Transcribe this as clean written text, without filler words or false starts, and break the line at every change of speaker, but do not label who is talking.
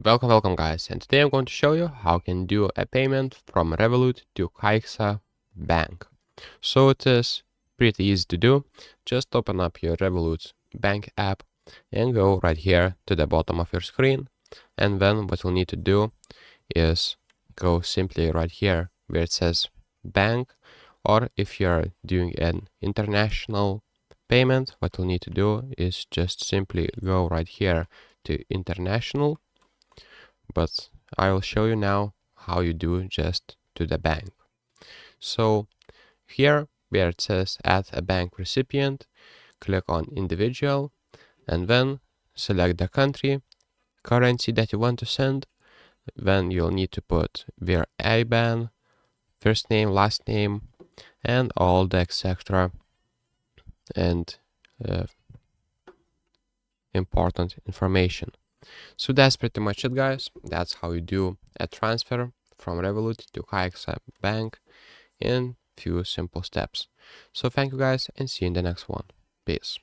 Welcome guys, and today I'm going to show you how you can do a payment from Revolut to CaixaBank. So it is pretty easy to do. Just open up your Revolut bank app and go right here to the bottom of your screen, and then what you'll need to do is go simply right here where it says bank, or if you're doing an international payment, what you'll need to do is just simply go right here to international. But I will show you now how you do just to the bank. So here where it says add a bank recipient, click on individual and then select the country, currency that you want to send. Then you'll need to put their IBAN, first name, last name, and all the etc. and important information. So that's pretty much it, guys. That's how you do a transfer from Revolut to CaixaBank in few simple steps. So thank you guys and see you in the next one. Peace.